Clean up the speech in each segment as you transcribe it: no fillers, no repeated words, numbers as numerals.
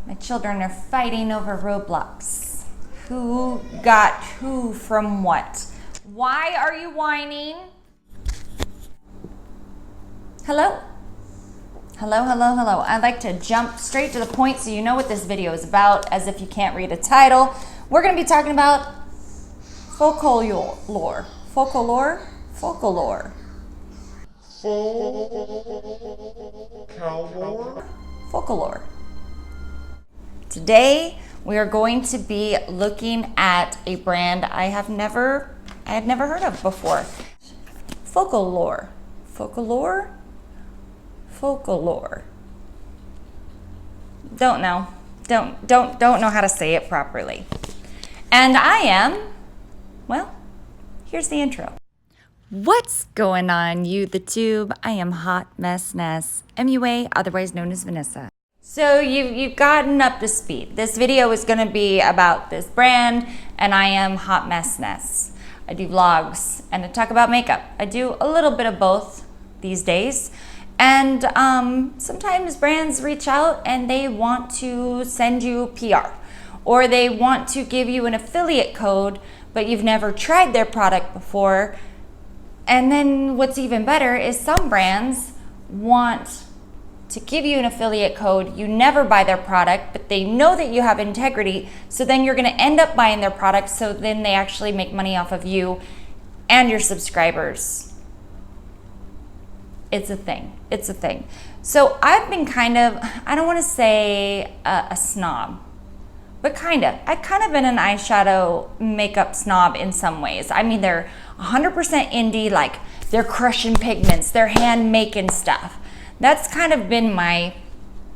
My children are fighting over Roblox. Who got who from what? Why are you whining? Hello? Hello, hello, hello. I'd like to jump straight to the point so you know what this video is about, as if you can't read a title. We're going to be talking about Focallure. Focallure? Focallure. Focallure. Today we are going to be looking at a brand I had never heard of before. Focallure. Focallure? Focallure. Don't know. Don't know how to say it properly. And I am, well, here's the intro. What's going on, you the tube? I am HotMessNess, MUA, otherwise known as Vanessa. So you've gotten up to speed. This video is going to be about this brand, and I am HotMessNess. I do vlogs and I talk about makeup. I do a little bit of both these days. And sometimes brands reach out and they want to send you PR, or they want to give you an affiliate code, but you've never tried their product before. And then what's even better is some brands want to give you an affiliate code. You never buy their product, but they know that you have integrity, so then you're going to end up buying their product, so then they actually make money off of you and your subscribers. It's a thing. It's a thing. So I've been kind of, I don't want to say a snob, but kind of. I've kind of been an eyeshadow makeup snob in some ways. I mean, they're 100% indie, like they're crushing pigments, they're hand making stuff. That's kind of been my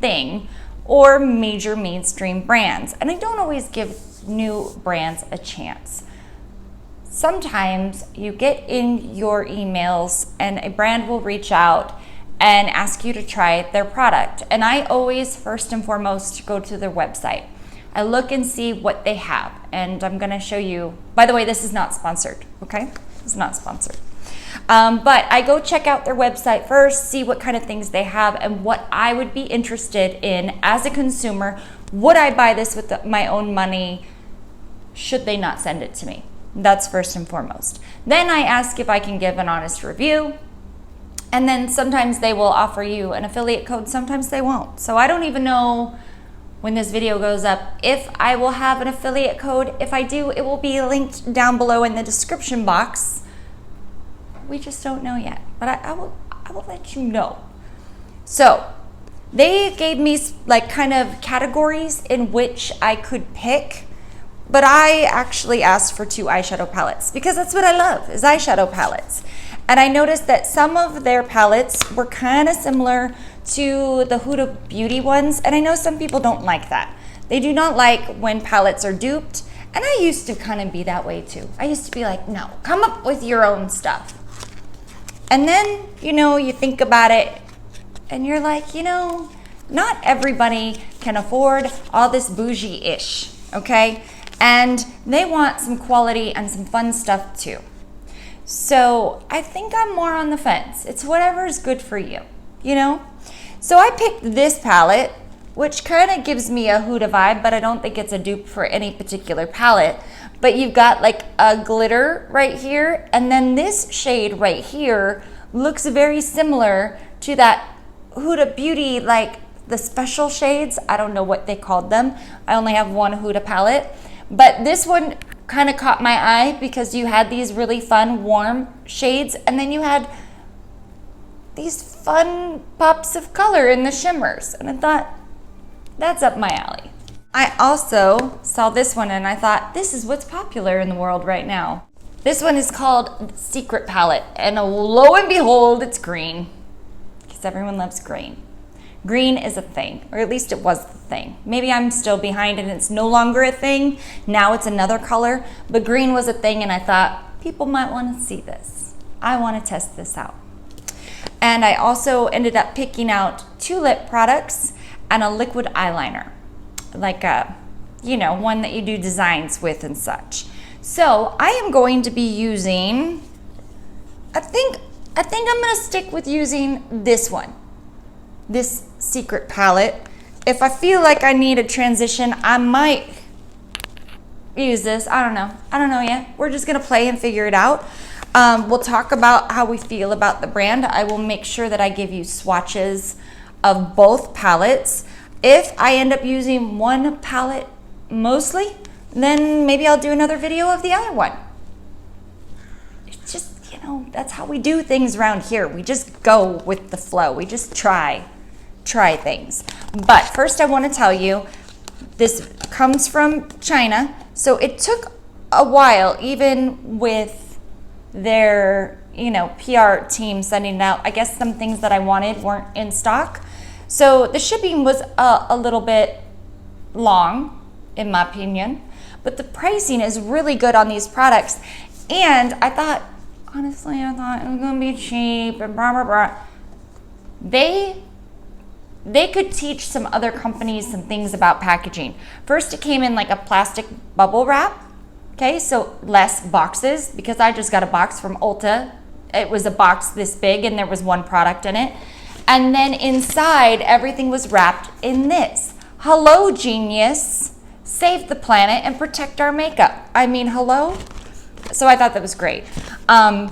thing, or major mainstream brands. And I don't always give new brands a chance. Sometimes you get in your emails and a brand will reach out and ask you to try their product. And I always, first and foremost, go to their website. I look and see what they have. And I'm gonna show you, by the way, this is not sponsored, okay? This is not sponsored. But I go check out their website first, see what kind of things they have and what I would be interested in as a consumer. Would I buy this with my own money? Should they not send it to me? That's first and foremost. Then I ask if I can give an honest review. And then sometimes they will offer you an affiliate code, sometimes they won't. So I don't even know when this video goes up if I will have an affiliate code. If I do, it will be linked down below in the description box. We just don't know yet, but I will let you know. So they gave me like kind of categories in which I could pick, but I actually asked for 2 eyeshadow palettes because that's what I love, is eyeshadow palettes. And I noticed that some of their palettes were kind of similar to the Huda Beauty ones, and I know some people don't like that. They do not like when palettes are duped, and I used to kind of be that way too. I used to be like, no, come up with your own stuff. And then, you know, you think about it and you're like, you know, not everybody can afford all this bougie-ish, okay? And they want some quality and some fun stuff too. So I think I'm more on the fence. It's whatever is good for you, you know? So I picked this palette, which kind of gives me a Huda vibe, but I don't think it's a dupe for any particular palette. But you've got like a glitter right here, and then this shade right here looks very similar to that Huda Beauty, like the special shades. I don't know what they called them. I only have one Huda palette, but this one kind of caught my eye because you had these really fun warm shades, and then you had these fun pops of color in the shimmers, and I thought, that's up my alley. I also saw this one and I thought, this is what's popular in the world right now. This one is called Secret Palette, and lo and behold, it's green, because everyone loves green. Green is a thing, or at least it was the thing. Maybe I'm still behind and it's no longer a thing. Now it's another color, but green was a thing, and I thought, people might want to see this. I want to test this out. And I also ended up picking out 2 lip products and a liquid eyeliner, like a, you know, one that you do designs with and such. So I am going to be using, I think I'm gonna stick with using this one, this Secret palette, if I feel like I need a transition, I might use this. I don't know yet. We're just gonna play and figure it out. We'll talk about how we feel about the brand. I will make sure that I give you swatches of both palettes. If I end up using one palette mostly, then maybe I'll do another video of the other one. It's just, you know, that's how we do things around here. We just go with the flow. We just try things. But first I want to tell you, this comes from China. So it took a while, even with their, you know, PR team sending it out. I guess some things that I wanted weren't in stock. So the shipping was a little bit long, in my opinion, but the pricing is really good on these products. And I thought, honestly, it was gonna be cheap and blah, blah, blah. They could teach some other companies some things about packaging. First, it came in like a plastic bubble wrap. Okay, so less boxes, because I just got a box from Ulta. It was a box this big and there was one product in it. And then inside, everything was wrapped in this. Hello, genius. Save the planet and protect our makeup. I mean, hello? So I thought that was great. And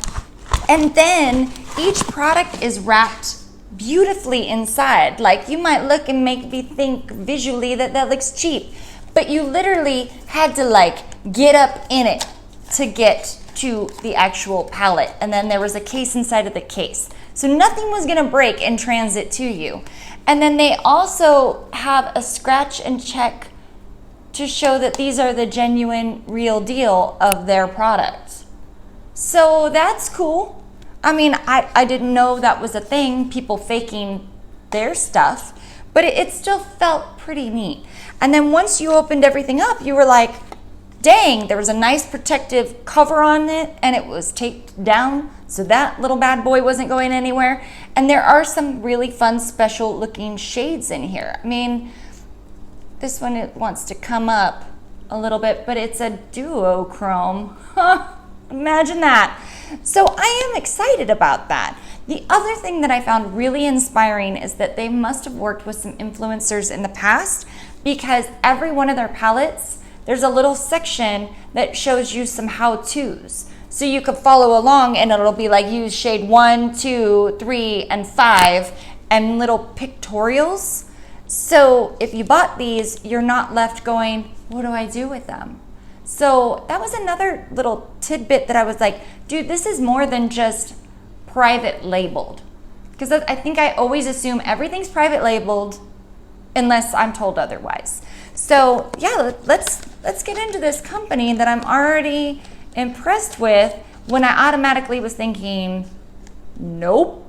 then each product is wrapped beautifully inside. Like, you might look and make me think visually that that looks cheap, but you literally had to like get up in it to get to the actual palette. And then there was a case inside of the case. So nothing was gonna break in transit to you. And then they also have a scratch and check to show that these are the genuine, real deal of their products. So that's cool. I mean, I didn't know that was a thing, people faking their stuff, but it still felt pretty neat. And then once you opened everything up, you were like, dang, there was a nice protective cover on it and it was taped down so that little bad boy wasn't going anywhere. And there are some really fun, special looking shades in here. I mean, this one, it wants to come up a little bit, but it's a duochrome. Imagine that. So I am excited about that. The other thing that I found really inspiring is that they must have worked with some influencers in the past, because every one of their palettes, there's a little section that shows you some how-tos. So you could follow along and it'll be like use shade 1, 2, 3, and 5 and little pictorials. So if you bought these, you're not left going, what do I do with them? So that was another little tidbit that I was like, dude, this is more than just private labeled. Because I think I always assume everything's private labeled unless I'm told otherwise. So yeah, let's get into this company that I'm already impressed with, when I automatically was thinking, nope.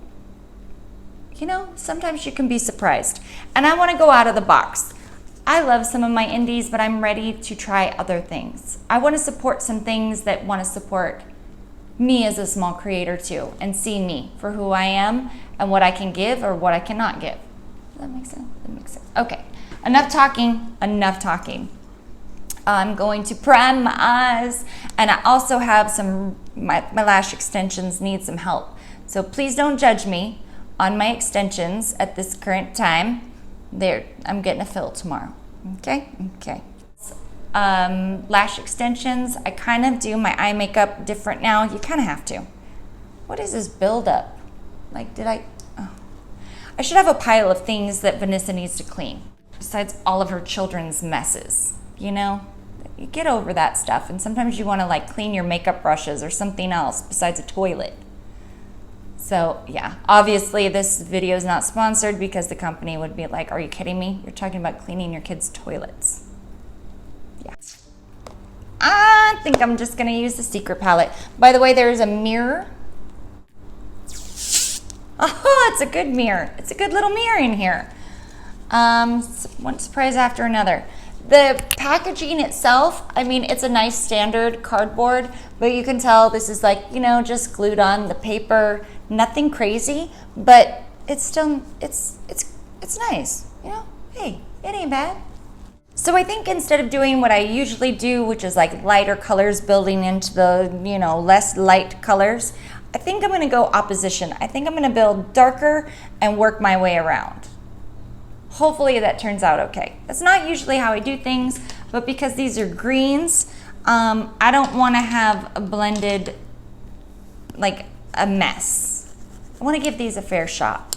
You know, sometimes you can be surprised. And I want to go out of the box. I love some of my indies, but I'm ready to try other things. I want to support some things that want to support me as a small creator too, and see me for who I am and what I can give or what I cannot give. Does that make sense? That makes sense. Okay, enough talking, enough talking. I'm going to prime my eyes, and I also have some, my lash extensions need some help. So please don't judge me on my extensions at this current time. I'm getting a fill tomorrow. Okay. Lash extensions, I kind of do my eye makeup different now. You kind of have to. What is this buildup? Like, I should have a pile of things that Vanessa needs to clean, besides all of her children's messes. You know, you get over that stuff, and sometimes you want to like clean your makeup brushes or something else besides a toilet. So yeah, obviously this video is not sponsored, because the company would be like, are you kidding me? You're talking about cleaning your kids' toilets. Yeah. I think I'm just gonna use the secret palette. By the way, there's a mirror. Oh, it's a good mirror. It's a good little mirror in here. One surprise after another. The packaging itself, I mean, it's a nice standard cardboard, but you can tell this is like, you know, just glued on the paper. Nothing crazy, but it's still, it's nice, you know? Hey, it ain't bad. So I think instead of doing what I usually do, which is like lighter colors building into the, you know, less light colors, I think I'm gonna go opposition. I think I'm gonna build darker and work my way around. hopefully that turns out okay. That's not usually how I do things, but because these are greens, I don't want to have a blended, like a mess. I want to give these a fair shot.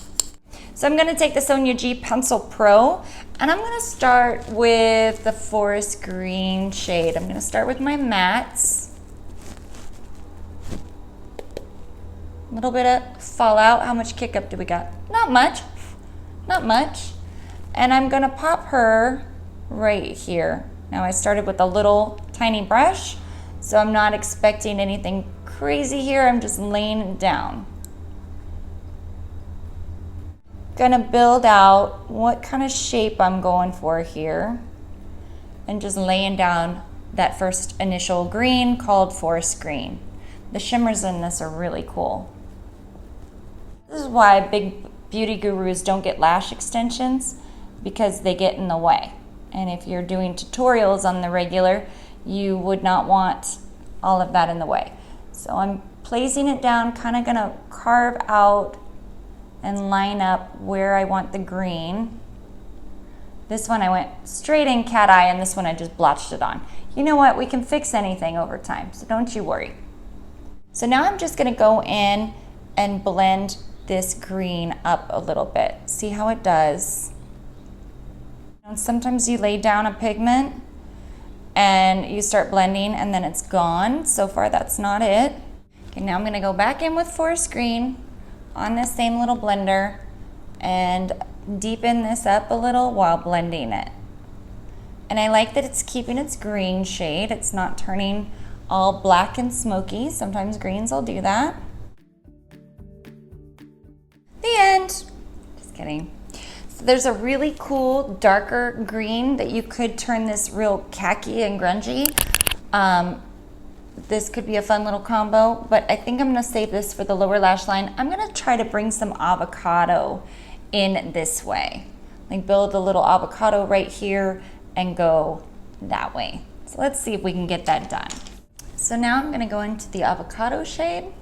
So I'm going to take the Sonia G Pencil Pro, and I'm going to start with the forest green shade. I'm going to start with my mattes. A little bit of fallout. How much kick up do we got? Not much. Not much. And I'm going to pop her right here. Now I started with a little tiny brush, so I'm not expecting anything crazy here. I'm just laying it down. Gonna build out what kind of shape I'm going for here, and just laying down that first initial green called forest green. The shimmers in this are really cool. This is why big beauty gurus don't get lash extensions, because they get in the way. And if you're doing tutorials on the regular, you would not want all of that in the way. So I'm placing it down, kind of gonna carve out and line up where I want the green. This one I went straight in cat eye, and this one I just blotched it on. You know what, we can fix anything over time, so don't you worry. So now I'm just gonna go in and blend this green up a little bit. See how it does? And sometimes you lay down a pigment and you start blending and then it's gone. So far that's not it. Okay, now I'm gonna go back in with forest green on this same little blender and deepen this up a little while blending it. And I like that it's keeping its green shade. It's not turning all black and smoky. Sometimes greens will do that. The end. Just kidding. So there's a really cool darker green that you could turn this real khaki and grungy. This could be a fun little combo, but I think I'm gonna save this for the lower lash line. I'm gonna try to bring some avocado in this way. Like build a little avocado right here and go that way. So let's see if we can get that done. So now I'm gonna go into the avocado shade.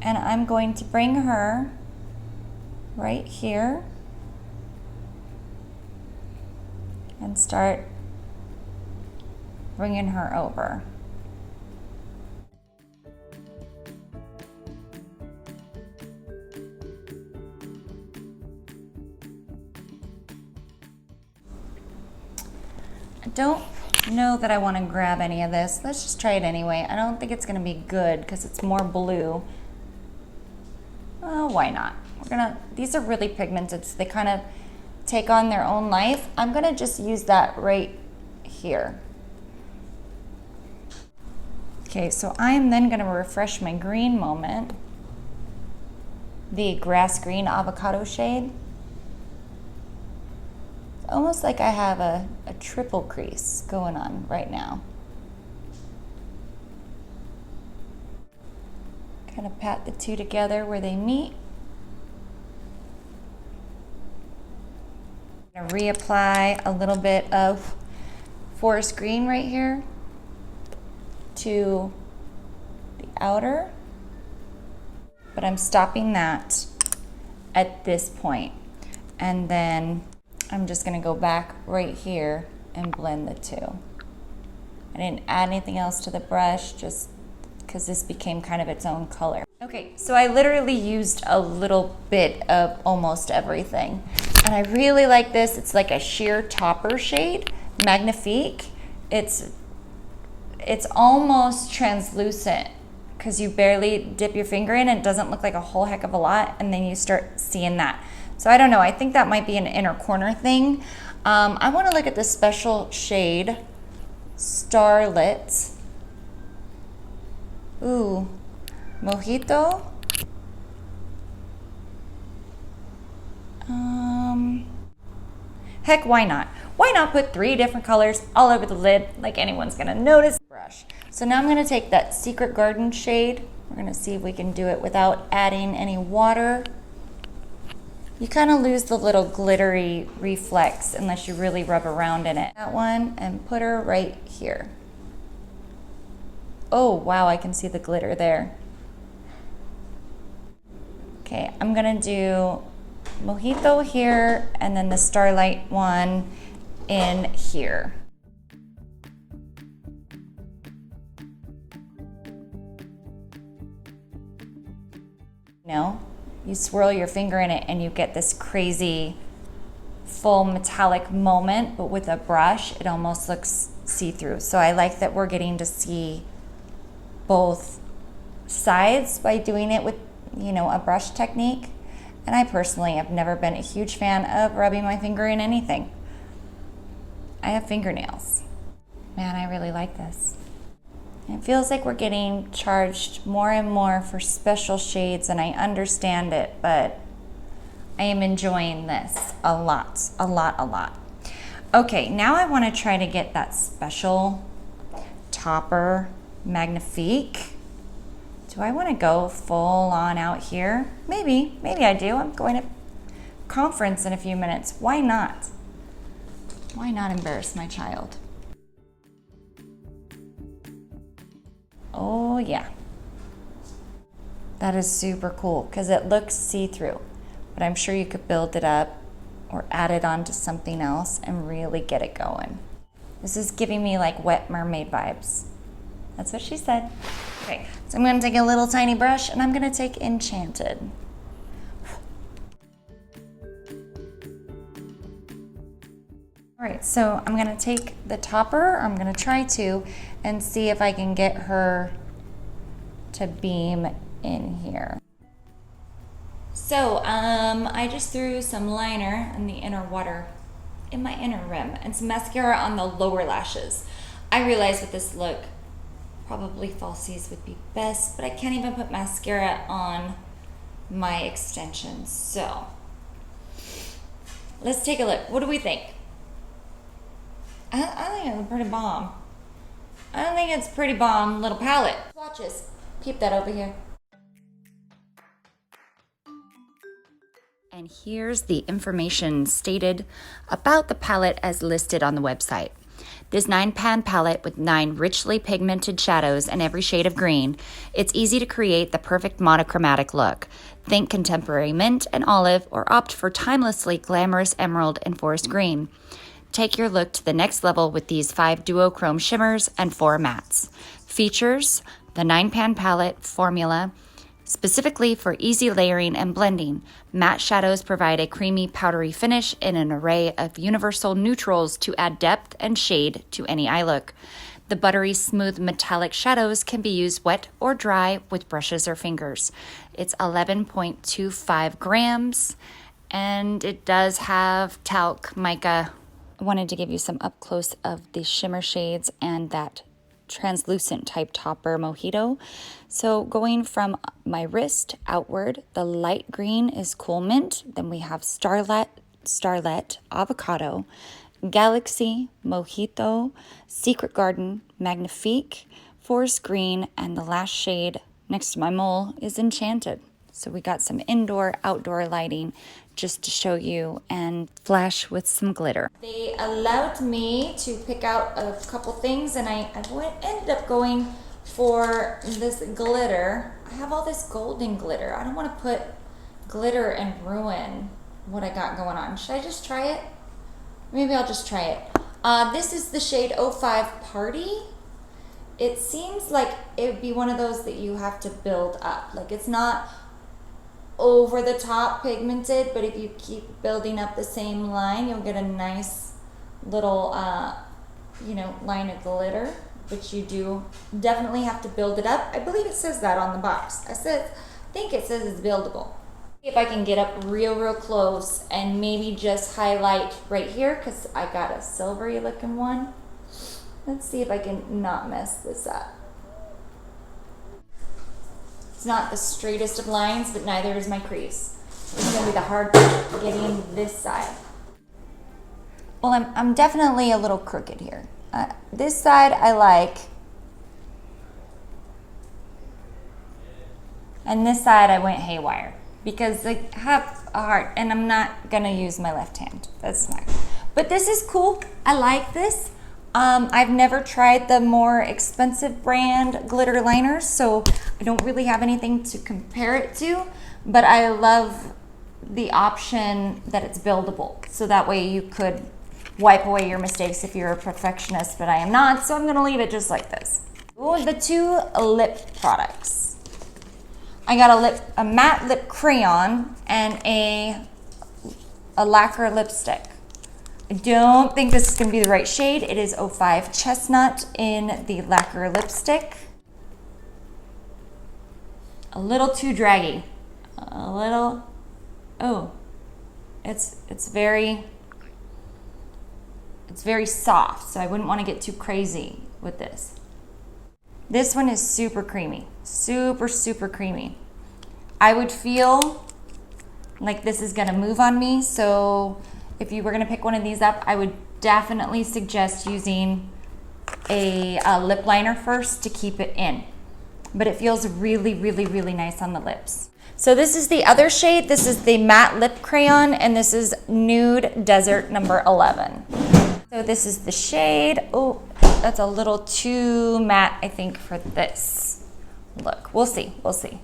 And I'm going to bring her right here and start bringing her over. I don't know that I want to grab any of this. Let's just try it anyway. I don't think it's going to be good because it's more blue. Oh, why not? These are really pigmented, so they kind of take on their own life. I'm gonna just use that right here. Okay, so I am then gonna refresh my green moment, the grass green avocado shade. It's almost like I have a triple crease going on right now. Kind of pat the two together where they meet. I'm gonna reapply a little bit of forest green right here to the outer, but I'm stopping that at this point. And then I'm just gonna go back right here and blend the two. I didn't add anything else to the brush, just because this became kind of its own color. Okay, so I literally used a little bit of almost everything. And I really like this. It's like a sheer topper shade, Magnifique. It's almost translucent because you barely dip your finger in and it doesn't look like a whole heck of a lot, and then you start seeing that. So I don't know, I think that might be an inner corner thing. I wanna look at the special shade, Starlit. Ooh, Mojito. Heck, why not? Why not put 3 different colors all over the lid like anyone's gonna notice? Brush. So now I'm gonna take that Secret Garden shade. We're gonna see if we can do it without adding any water. You kind of lose the little glittery reflex unless you really rub around in it. That one, and put her right here. Oh, wow, I can see the glitter there. Okay, I'm gonna do Mojito here and then the Starlight one in here. You swirl your finger in it and you get this crazy full metallic moment, but with a brush, it almost looks see-through. So I like that we're getting to see both sides by doing it with, a brush technique. And I personally have never been a huge fan of rubbing my finger in anything. I have fingernails. Man, I really like this. It feels like we're getting charged more and more for special shades, and I understand it, but I am enjoying this a lot, a lot, a lot. Okay, now I want to try to get that special topper magnifique. Do I want to go full on out here? Maybe I do. I'm going to conference in a few minutes. Why not? Why not embarrass my child? Oh yeah, that is super cool because it looks see-through, but I'm sure you could build it up or add it onto something else and really get it going. This is giving me like Wet Mermaid vibes. That's what she said. Okay, so I'm gonna take a little tiny brush and I'm gonna take Enchanted. All right, so I'm gonna take the topper, I'm gonna try to, and see if I can get her to beam in here. So I just threw some liner in the inner water, in my inner rim, and some mascara on the lower lashes. I realized with this look, probably falsies would be best, but I can't even put mascara on my extensions. So let's take a look. What do we think? I think it's a pretty bomb. I think it's a pretty bomb little palette. Swatches. Keep that over here. And here's the information stated about the palette as listed on the website. This 9-pan palette with 9 richly pigmented shadows and every shade of green, it's easy to create the perfect monochromatic look. Think contemporary mint and olive or opt for timelessly glamorous emerald and forest green. Take your look to the next level with these 5 duochrome shimmers and 4 mattes. Features: the 9-pan palette formula, specifically for easy layering and blending. Matte shadows provide a creamy, powdery finish in an array of universal neutrals to add depth and shade to any eye look. The buttery, smooth, metallic shadows can be used wet or dry with brushes or fingers. It's 11.25 grams, and it does have talc mica. I wanted to give you some up close of the shimmer shades and that translucent type topper Mojito. So going from my wrist outward, the light green is Cool Mint. Then we have Starlet, Avocado, Galaxy, Mojito, Secret Garden, Magnifique, Forest Green, and the last shade next to my mole is Enchanted. So we got some indoor, outdoor lighting just to show you and flash with some glitter. They allowed me to pick out a couple things, and I ended up going for this glitter. I have all this golden glitter. I don't want to put glitter and ruin what I got going on. Should I just try it? Maybe I'll just try it. This is the shade 05 Party. It seems like it would be one of those that you have to build up. Like, it's not over the top pigmented, but if you keep building up the same line, you'll get a nice little line of glitter, but you do definitely have to build it up. I believe it says that on the box. I think it says it's buildable. If I can get up real close and maybe just highlight right here, because I got a silvery looking one. Let's see if I can not mess this up. It's not the straightest of lines, but neither is my crease. It's gonna be the hard part getting this side. Well, I'm definitely a little crooked here. This side I like, and this side I went haywire because I have a heart, and I'm not gonna use my left hand. That's fine. But this is cool. I like this. I've never tried the more expensive brand glitter liners, so I don't really have anything to compare it to, but I love the option that it's buildable. So that way you could wipe away your mistakes if you're a perfectionist, but I am not, so I'm gonna leave it just like this. Ooh, the two lip products. I got a matte lip crayon and a lacquer lipstick. I don't think this is gonna be the right shade. It is 05 Chestnut in the lacquer lipstick. A little too draggy. A little, oh, it's very soft, so I wouldn't want to get too crazy with this. This one is super creamy, super, super creamy. I would feel like this is gonna move on me, so if you were gonna pick one of these up, I would definitely suggest using a lip liner first to keep it in. But it feels really, really, really nice on the lips. So this is the other shade. This is the matte lip crayon, and this is Nude Desert number 11. So this is the shade. Oh, that's a little too matte, I think, for this look. We'll see, we'll see.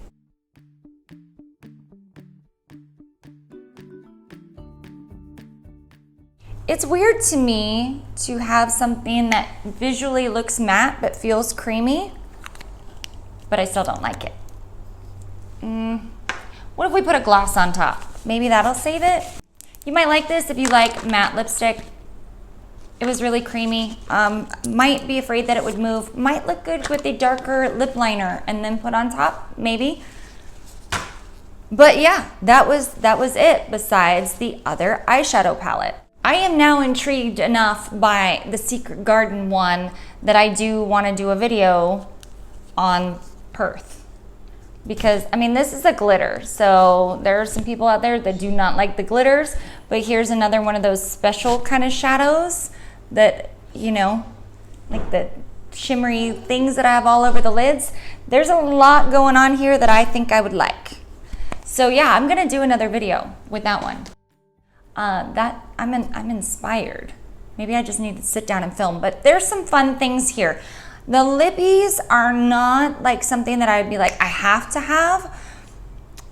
It's weird to me to have something that visually looks matte but feels creamy, but I still don't like it. What if we put a gloss on top? Maybe that'll save it. You might like this if you like matte lipstick. It was really creamy. Might be afraid that it would move. Might look good with a darker lip liner and then put on top, maybe. But yeah, that was it besides the other eyeshadow palette. I am now intrigued enough by the Secret Garden one that I do want to do a video on Perth. Because, I mean, this is a glitter, so there are some people out there that do not like the glitters, but here's another one of those special kind of shadows that, you know, like the shimmery things that I have all over the lids. There's a lot going on here that I think I would like. So yeah, I'm gonna do another video with that one. I'm inspired. Maybe I just need to sit down and film, but there's some fun things here. The Lippies are not like something that I'd be like, I have to have,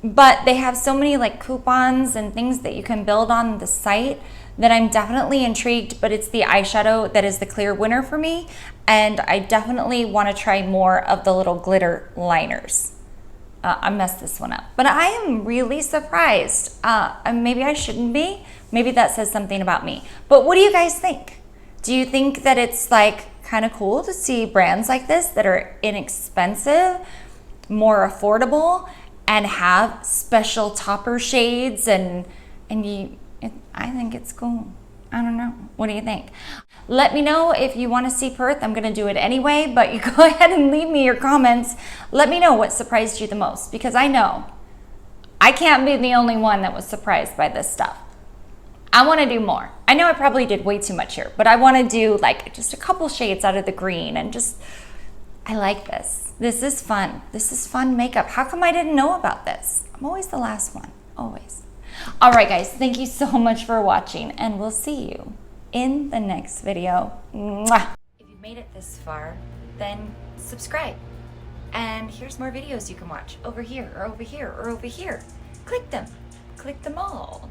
but they have so many like coupons and things that you can build on the site that I'm definitely intrigued, but it's the eyeshadow that is the clear winner for me. And I definitely want to try more of the little glitter liners. I messed this one up, but I am really surprised. Maybe I shouldn't be. Maybe that says something about me. But what do you guys think? Do you think that it's like kind of cool to see brands like this that are inexpensive, more affordable, and have special topper shades I think it's cool. I don't know. What do you think? Let me know if you want to see Perth. I'm going to do it anyway, but you go ahead and leave me your comments. Let me know what surprised you the most, because I know I can't be the only one that was surprised by this stuff. I want to do more. I know I probably did way too much here, but I want to do like just a couple shades out of the green and just, I like this. This is fun. This is fun makeup. How come I didn't know about this? I'm always the last one, always. All right, guys, thank you so much for watching, and we'll see you in the next video. Mwah. If you've made it this far, then subscribe. And here's more videos you can watch over here or over here or over here. Click them all.